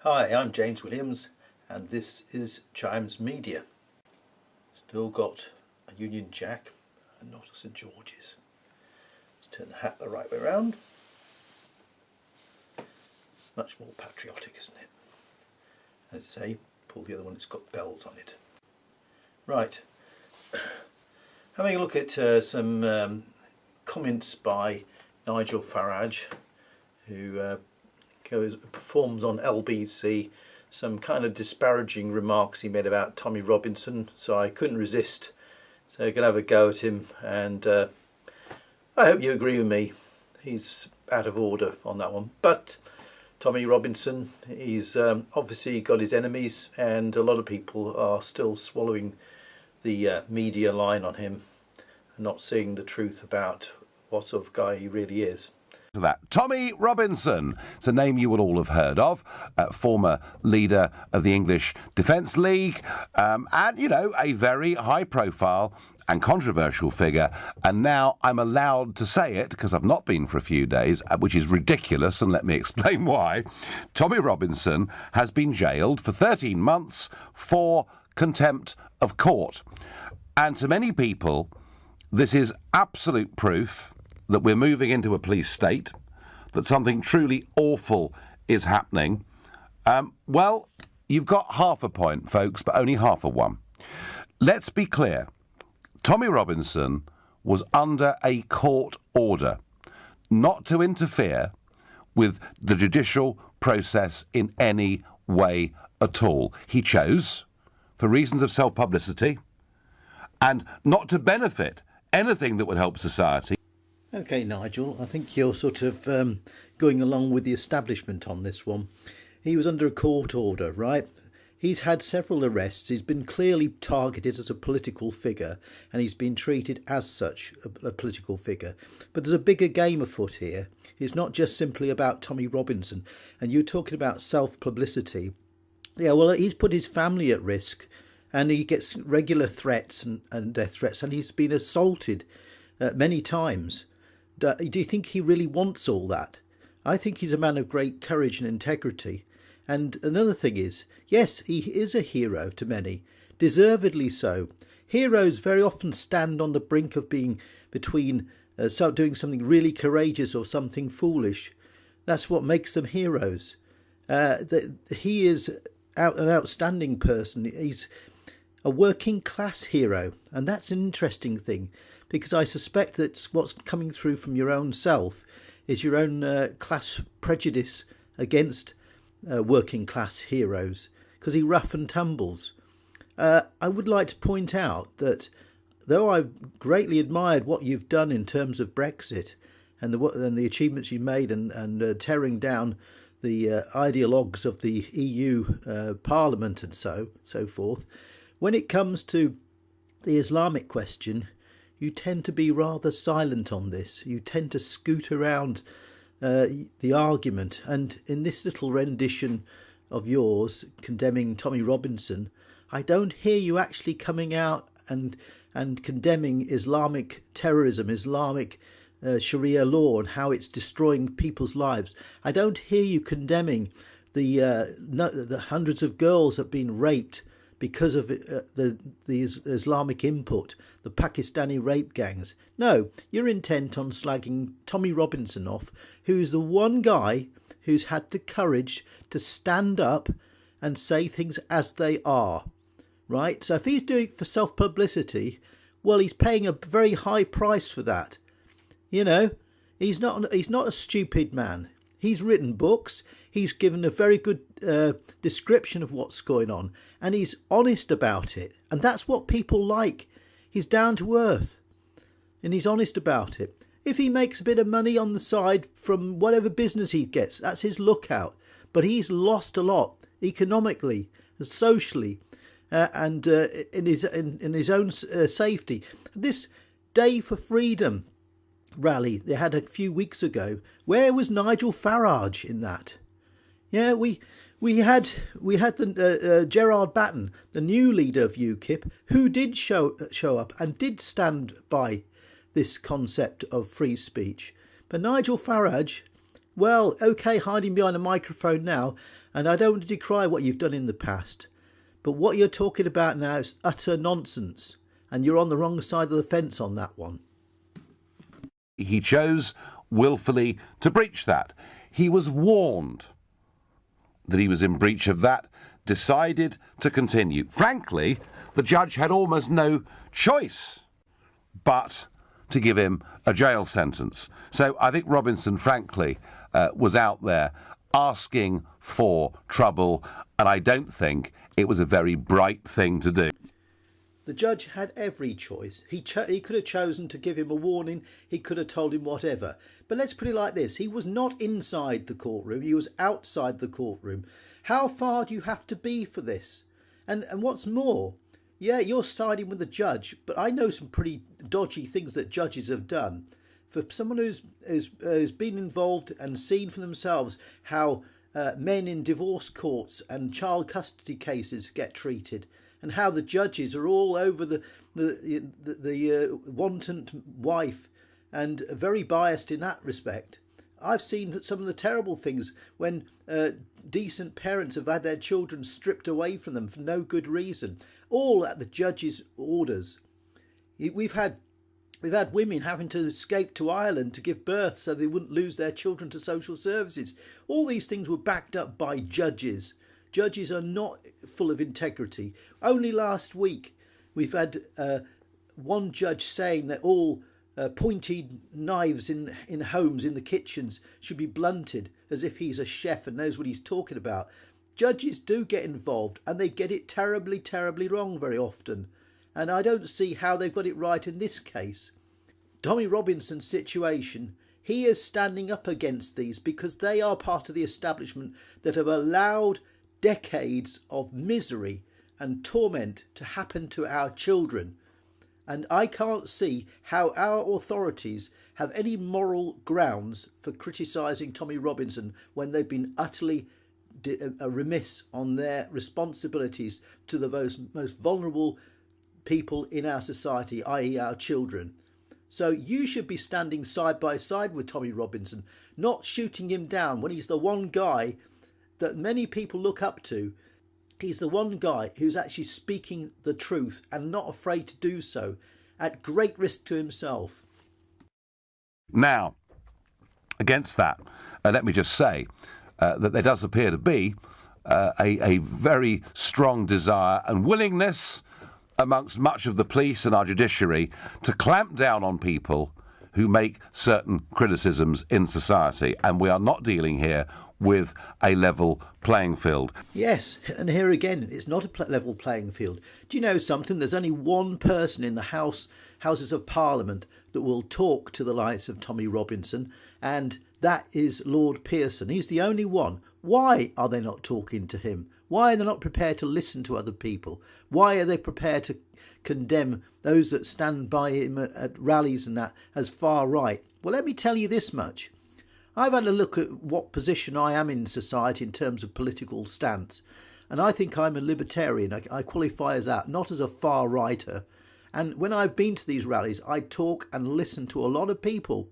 Hi, I'm James Williams and this is Chimes Media. Still got a Union Jack and not a St George's. Let's turn the hat the right way around. Much more patriotic, isn't it? I'd say, pull the other one, it's got bells on it. Right, having a look at some comments by Nigel Farage, who performs on LBC, some kind of disparaging remarks he made about Tommy Robinson, so I couldn't resist. So I could have a go at him, and I hope you agree with me. He's out of order on that one. But Tommy Robinson, he's obviously got his enemies, and a lot of people are still swallowing the media line on him and not seeing the truth about what sort of guy he really is. That Tommy Robinson, it's a name you will all have heard of, former leader of the English Defence League, and, a very high-profile and controversial figure. And now I'm allowed to say it, because I've not been for a few days, which is ridiculous, and let me explain why. Tommy Robinson has been jailed for 13 months for contempt of court. And to many people, this is absolute proof that we're moving into a police state, that something truly awful is happening. Well, you've got half a point, folks, but only half a one. Let's be clear. Tommy Robinson was under a court order not to interfere with the judicial process in any way at all. He chose, for reasons of self-publicity, and not to benefit anything that would help society. Okay, Nigel, I think you're sort of going along with the establishment on this one. He was under a court order, right? He's had several arrests. He's been clearly targeted as a political figure, and he's been treated as such, a political figure. But there's a bigger game afoot here. It's not just simply about Tommy Robinson. And you're talking about self-publicity. Yeah, well, he's put his family at risk, and he gets regular threats and death threats, and he's been assaulted many times. Do you think he really wants all that? I think he's a man of great courage and integrity. And another thing is, yes, he is a hero to many, deservedly so. Heroes very often stand on the brink of being between doing something really courageous or something foolish. That's what makes them heroes. He is an outstanding person. He's a working class hero, and that's an interesting thing, because I suspect that what's coming through from your own self is your own class prejudice against working class heroes, because he rough and tumbles. I would like to point out that though I've greatly admired what you've done in terms of Brexit and the achievements you made and tearing down the ideologues of the EU Parliament and so forth, when it comes to the Islamic question, you tend to be rather silent on this. You tend to scoot around the argument. And in this little rendition of yours condemning Tommy Robinson, I don't hear you actually coming out and condemning Islamic terrorism, Islamic Sharia law, and how it's destroying people's lives. I don't hear you condemning the hundreds of girls that have been raped because of the Islamic input, the Pakistani rape gangs. No, you're intent on slagging Tommy Robinson off, who's the one guy who's had the courage to stand up and say things as they are, right? So if he's doing it for self-publicity, well, he's paying a very high price for that. You know, he's not a stupid man. He's written books. He's given a very good description of what's going on, and he's honest about it. And that's what people like. He's down to earth, and he's honest about it. If he makes a bit of money on the side from whatever business he gets, that's his lookout. But he's lost a lot economically, socially, and in his own safety. This Day for Freedom rally they had a few weeks ago, where was Nigel Farage in that? Yeah, we had the Gerard Batten, the new leader of UKIP, who did show up and did stand by this concept of free speech. But Nigel Farage, Well, okay, hiding behind a microphone now, and I don't want to decry what you've done in the past, but what you're talking about now is utter nonsense, and you're on the wrong side of the fence on that one. He chose willfully to breach that. He was warned that he was in breach of that, decided to continue. Frankly, the judge had almost no choice but to give him a jail sentence. So I think Robinson, frankly, was out there asking for trouble, and I don't think it was a very bright thing to do. The judge had every choice. He could have chosen to give him a warning. He could have told him whatever. But let's put it like this. He was not inside the courtroom. He was outside the courtroom. How far do you have to be for this? And what's more, yeah, you're siding with the judge, but I know some pretty dodgy things that judges have done. For someone who's been involved and seen for themselves how men in divorce courts and child custody cases get treated, and how the judges are all over the wanton wife and very biased in that respect. I've seen some of the terrible things when decent parents have had their children stripped away from them for no good reason, all at the judge's orders. We've had women having to escape to Ireland to give birth so they wouldn't lose their children to social services. All these things were backed up by judges. Judges are not full of integrity. Only last week we've had one judge saying that all pointed knives in homes, in the kitchens, should be blunted, as if he's a chef and knows what he's talking about. Judges do get involved, and they get it terribly, terribly wrong very often. And I don't see how they've got it right in this case. Tommy Robinson's situation, he is standing up against these because they are part of the establishment that have allowed decades of misery and torment to happen to our children. And I can't see how our authorities have any moral grounds for criticising Tommy Robinson when they've been utterly remiss on their responsibilities to the most vulnerable people in our society, i.e. our children. So you should be standing side by side with Tommy Robinson, not shooting him down when he's the one guy that many people look up to. He's the one guy who's actually speaking the truth and not afraid to do so at great risk to himself. Now, against that, let me just say that there does appear to be a very strong desire and willingness amongst much of the police and our judiciary to clamp down on people who make certain criticisms in society. And we are not dealing here with a level playing field. Yes, and here again, it's not a level playing field. Do you know something? There's only one person in the Houses of Parliament that will talk to the likes of Tommy Robinson, and that is Lord Pearson. He's the only one. Why are they not talking to him? Why are they not prepared to listen to other people? Why are they prepared to condemn those that stand by him at rallies and that as far right? Well, let me tell you this much. I've had a look at what position I am in society in terms of political stance, and I think I'm a libertarian. I qualify as that, not as a far righter. And when I've been to these rallies, I talk and listen to a lot of people,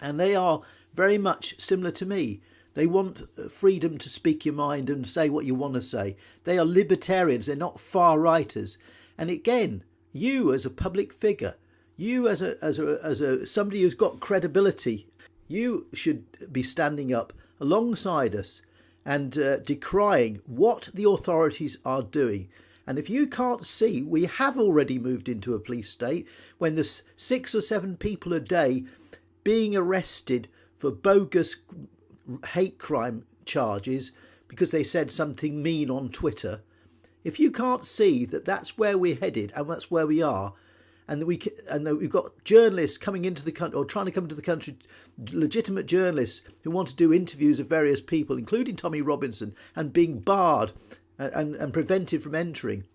and they are very much similar to me. They want freedom to speak your mind and say what you want to say. They are libertarians. They're not far righters. And again, you as a public figure, you as a somebody who's got credibility, you should be standing up alongside us and decrying what the authorities are doing. And if you can't see, we have already moved into a police state when there's 6 or 7 people a day being arrested for bogus hate crime charges because they said something mean on Twitter. If you can't see that that's where we're headed and that's where we are, and that we've got journalists coming into the country or trying to come into the country, legitimate journalists who want to do interviews of various people, including Tommy Robinson, and being barred and prevented from entering.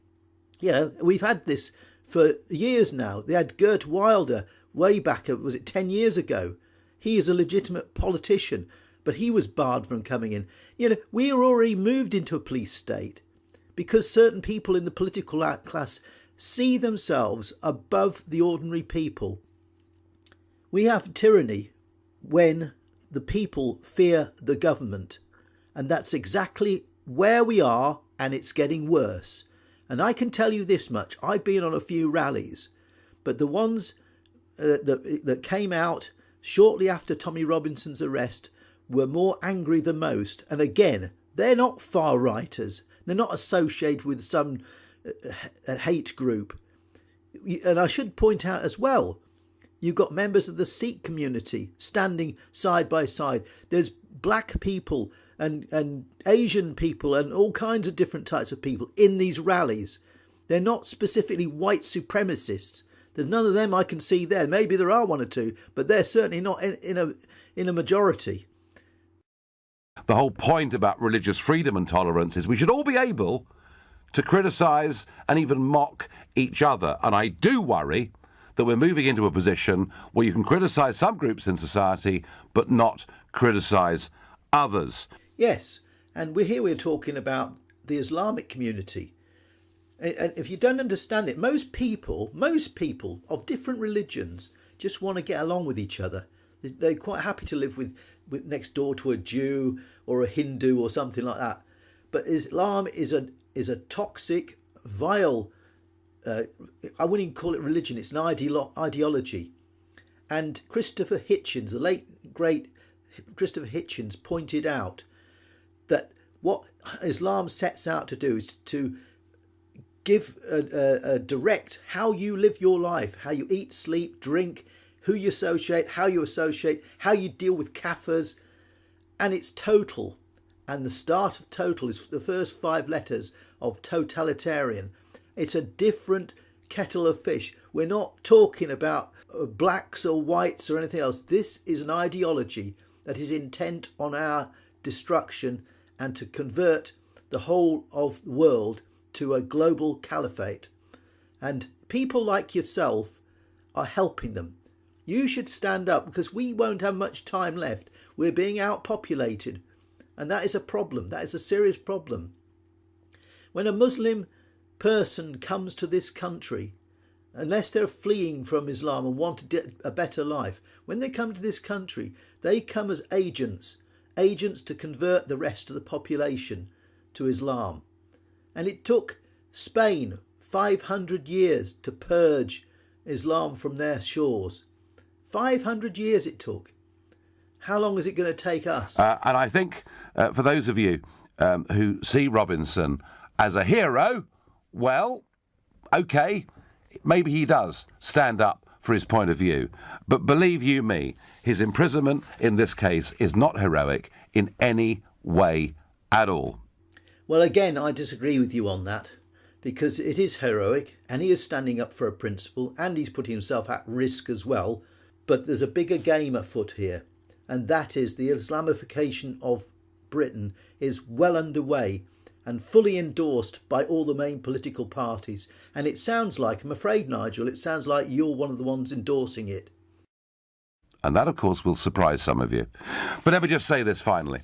You know, we've had this for years now. They had Gert Wilder way back, was it 10 years ago? He is a legitimate politician, but he was barred from coming in. You know, we are already moved into a police state because certain people in the political class see themselves above the ordinary people. We have tyranny when the people fear the government. And that's exactly where we are, and it's getting worse. And I can tell you this much, I've been on a few rallies, but the ones that came out shortly after Tommy Robinson's arrest were more angry than most. And again, they're not far righters. They're not associated with some hate group. And I should point out as well, you've got members of the Sikh community standing side by side. There's black people and Asian people and all kinds of different types of people in these rallies. They're not specifically white supremacists. There's none of them I can see there. Maybe there are one or two, but they're certainly not in a majority. The whole point about religious freedom and tolerance is we should all be able to criticise and even mock each other. And I do worry that we're moving into a position where you can criticise some groups in society but not criticise others. Yes, and we're talking about the Islamic community. And if you don't understand it, most people of different religions just want to get along with each other. They're quite happy to live with next door to a Jew or a Hindu or something like that. But Islam is a toxic, vile, I wouldn't even call it religion, it's an ideology. And Christopher Hitchens, the late great Christopher Hitchens, pointed out that what Islam sets out to do is to give a direct how you live your life, how you eat, sleep, drink, who you associate, how you deal with kafirs, and it's total. And the start of total is the first 5 letters of totalitarian. It's a different kettle of fish. We're not talking about blacks or whites or anything else. This is an ideology that is intent on our destruction and to convert the whole of the world to a global caliphate. And people like yourself are helping them. You should stand up because we won't have much time left. We're being outpopulated. And that is a problem. That is a serious problem. When a Muslim person comes to this country, unless they're fleeing from Islam and want to get a better life, when they come to this country, they come as agents to convert the rest of the population to Islam. And it took Spain 500 years to purge Islam from their shores. 500 years it took. How long is it going to take us? And I think for those of you who see Robinson as a hero, well, OK, maybe he does stand up for his point of view. But believe you me, his imprisonment in this case is not heroic in any way at all. Well, again, I disagree with you on that, because it is heroic and he is standing up for a principle and he's putting himself at risk as well. But there's a bigger game afoot here, and that is the Islamification of Britain is well underway and fully endorsed by all the main political parties. And it sounds like, I'm afraid, Nigel, it sounds like you're one of the ones endorsing it. And that, of course, will surprise some of you. But let me just say this finally.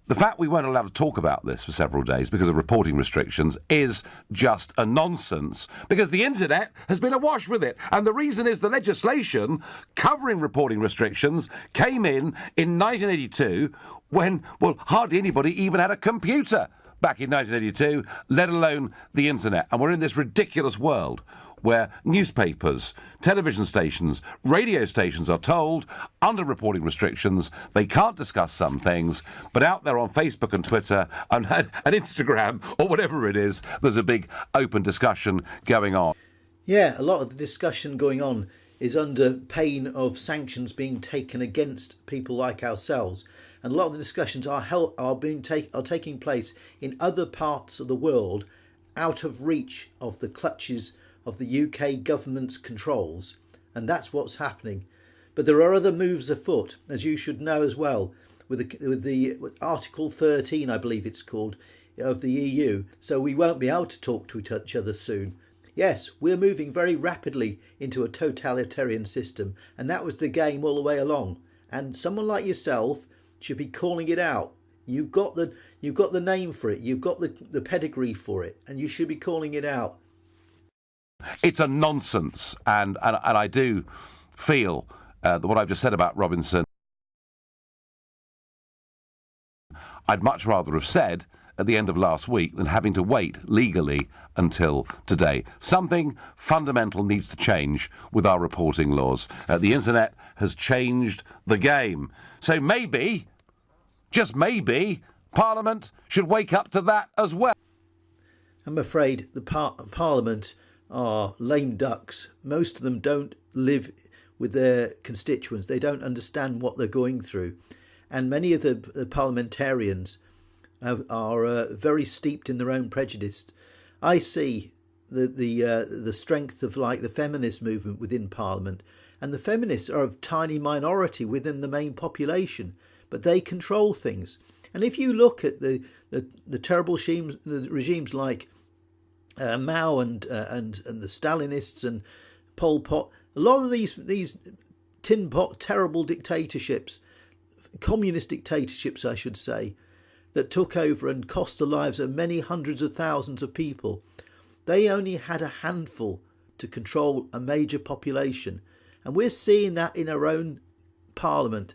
The fact we weren't allowed to talk about this for several days because of reporting restrictions is just a nonsense, because the internet has been awash with it. And the reason is the legislation covering reporting restrictions came in 1982 when, well, hardly anybody even had a computer back in 1982, let alone the internet. And we're in this ridiculous world where newspapers, television stations, radio stations are told, under reporting restrictions, they can't discuss some things, but out there on Facebook and Twitter and Instagram, or whatever it is, there's a big open discussion going on. Yeah, a lot of the discussion going on is under pain of sanctions being taken against people like ourselves. And a lot of the discussions are taking place in other parts of the world, out of reach of the clutches of the UK government's controls, and that's what's happening. But there are other moves afoot, as you should know as well, with Article 13, I believe it's called, of the EU. So we won't be able to talk to each other soon. Yes, we're moving very rapidly into a totalitarian system, and that was the game all the way along. And someone like yourself should be calling it out. You've got the name for it, you've got the pedigree for it, and you should be calling it out. It's a nonsense, and I do feel that what I've just said about Robinson I'd much rather have said at the end of last week than having to wait legally until today. Something fundamental needs to change with our reporting laws. The internet has changed the game. So maybe, just maybe, Parliament should wake up to that as well. I'm afraid the Parliament are lame ducks. Most of them don't live with their constituents. They don't understand what they're going through. And many of the parliamentarians are very steeped in their own prejudice. I see the strength of like the feminist movement within Parliament, and the feminists are a tiny minority within the main population, but they control things. And if you look at the terrible regimes like Mao and the Stalinists and Pol Pot, a lot of these tin pot terrible dictatorships, communist dictatorships I should say, that took over and cost the lives of many hundreds of thousands of people, they only had a handful to control a major population. And we're seeing that in our own Parliament.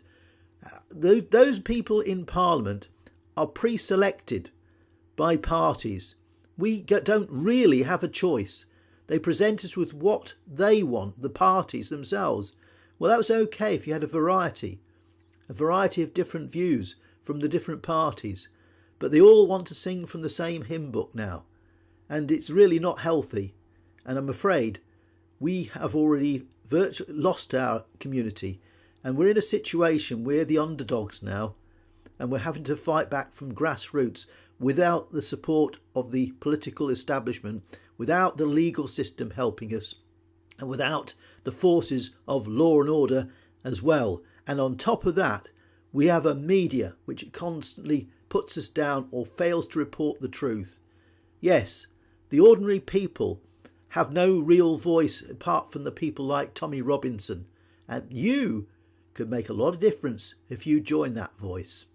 Those people in Parliament are pre-selected by parties. We don't really have a choice. They present us with what they want, the parties themselves. Well, that was okay if you had a variety of different views from the different parties. But they all want to sing from the same hymn book now. And it's really not healthy. And I'm afraid we have already virtually lost our community. And we're in a situation, we're the underdogs now, and we're having to fight back from grassroots without the support of the political establishment, without the legal system helping us, and without the forces of law and order as well. And on top of that, we have a media which constantly puts us down or fails to report the truth. Yes, the ordinary people have no real voice apart from the people like Tommy Robinson, and you could make a lot of difference if you join that voice.